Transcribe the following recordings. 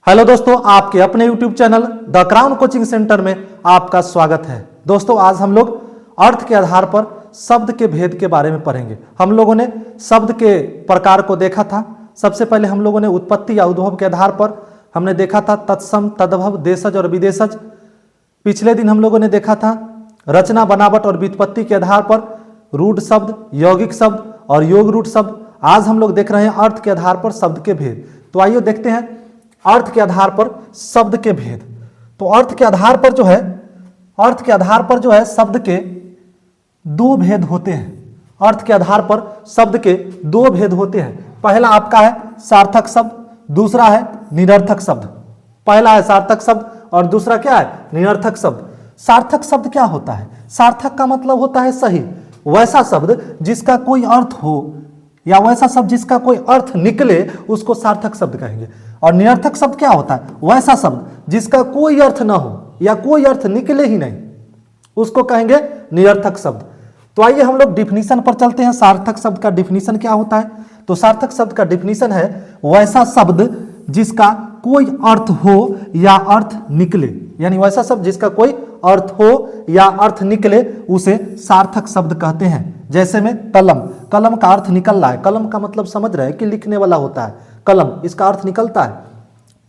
Hello दोस्तों, आपके अपने YouTube channel the crown coaching centre में आपका स्वागत है। दोस्तों, आज हम लोग अर्थ के आधार पर शब्द के भेद के बारे में पढ़ेंगे। हम लोगों ने शब्द के प्रकार को देखा था। सबसे पहले हम लोगों ने उत्पत्ति या उद्भव के आधार पर हमने देखा था तत्सम, तद्भव, देशज और विदेशज। पिछले दिन हम लोगों ने देखा था रचना, बनावट और व्युत्पत्ति के आधार पर रूढ़ शब्द, यौगिक शब्द और योग रूढ़ शब्द। आज हम लोग देख रहे हैं अर्थ के आधार पर शब्द के भेद। तो आइए देखते हैं अर्थ के आधार पर शब्द के भेद। तो अर्थ के आधार पर जो है शब्द के दो भेद होते हैं। अर्थ के आधार पर शब्द के दो भेद होते हैं। पहला आपका है सार्थक शब्द, दूसरा है निरर्थक शब्द। पहला है सार्थक शब्द और दूसरा क्या है? निरर्थक शब्द। सार्थक शब्द क्या होता है? सार्थक का मतलब होता है सही, वैसा शब्द जिसका कोई अर्थ हो या वैसा शब्द जिसका कोई अर्थ निकले उसको सार्थक शब्द कहेंगे। और निरर्थक शब्द क्या होता है? वैसा शब्द जिसका कोई अर्थ ना हो या कोई अर्थ निकले ही नहीं, उसको कहेंगे निरर्थक शब्द। तो आइए हम लोग डिफिनीशन पर चलते हैं। सार्थक शब्द का डिफिनीशन क्या होता है? तो सार्थक शब्द का डिफिनीशन है वैसा शब्द जिसका कोई अर्थ हो या अर्थ निकले, यानी वैसा शब्द जिसका कोई अर्थ हो या अर्थ निकले उसे सार्थक शब्द कहते हैं। जैसे में कलम, कलम का अर्थ निकल रहा है। कलम का मतलब समझ रहे हैं कि लिखने वाला होता है, कलम इसका अर्थ निकलता है।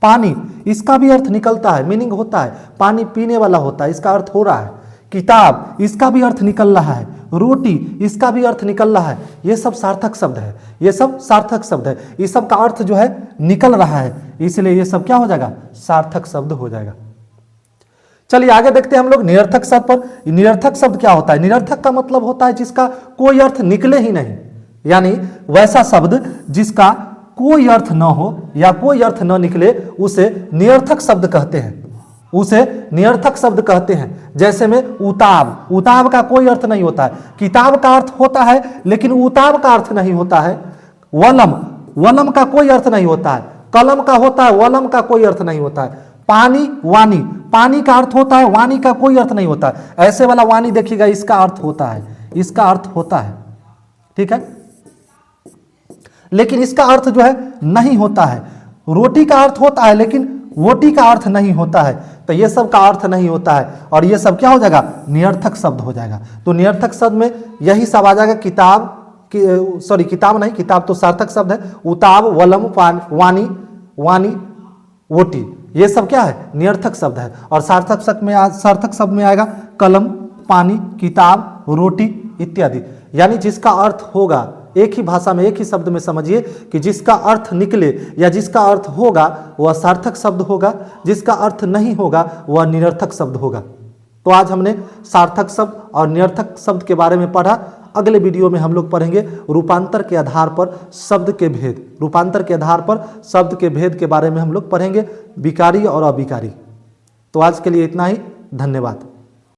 पानी, इसका भी अर्थ निकलता है, मीनिंग होता है, पानी पीने वाला होता है, इसका अर्थ हो रहा है। किताब, इसका भी अर्थ निकल रहा है। रोटी, इसका भी अर्थ निकल रहा है। ये सब सार्थक शब्द है, ये सब सार्थक शब्द है। ये सब का अर्थ जो है निकल रहा है, इसलिए ये सब क्या हो जाएगा? सार्थक शब्द हो जाएगा। चलिए आगे देखते हैं हम लोग निरर्थक शब्द पर। निरर्थक शब्द क्या होता है? निरर्थक का मतलब होता है जिसका कोई अर्थ निकले ही नहीं, यानी वैसा शब्द जिसका कोई अर्थ न हो या कोई अर्थ न निकले उसे निरर्थक शब्द कहते हैं, उसे निरर्थक शब्द कहते हैं। जैसे में उताब, उताब का कोई अर्थ नहीं होता है। किताब का अर्थ होता है लेकिन उताब का अर्थ नहीं होता है। वलम, वलम का कोई अर्थ नहीं होता है। कलम का होता है, वलम का कोई अर्थ नहीं होता है। पानी, वाणी, पानी का अर्थ होता है, वाणी का कोई अर्थ नहीं होता है। ऐसे वाला वाणी देखिएगा, इसका अर्थ होता है, इसका अर्थ होता है, ठीक है, लेकिन इसका अर्थ जो है नहीं होता है। रोटी का अर्थ होता है लेकिन वोटी का अर्थ नहीं होता है। तो ये सब का अर्थ नहीं होता है और ये सब क्या हो जाएगा? निरर्थक शब्द हो जाएगा। तो निरर्थक शब्द में यही सब आ जाएगा। किताब, किताब नहीं, किताब तो सार्थक शब्द है। उताब, वलम, वाणी, वाणी, वोटी, ये सब क्या है? निरर्थक शब्द है। और सार्थक शब्द में आएगा कलम, पानी, किताब, रोटी इत्यादि। यानी जिसका अर्थ होगा, एक ही भाषा में, एक ही शब्द में समझिए कि जिसका अर्थ निकले या जिसका अर्थ होगा वह सार्थक शब्द होगा, जिसका अर्थ नहीं होगा वह निरर्थक शब्द होगा। तो आज हमने सार्थक शब्द और निरर्थक शब्द के बारे में पढ़ा। अगले वीडियो में हम लोग पढ़ेंगे रूपांतर के आधार पर शब्द के भेद। रूपांतर के आधार पर शब्द के भेद के बारे में हम लोग पढ़ेंगे, विकारी और अविकारी। तो आज के लिए इतना ही, धन्यवाद।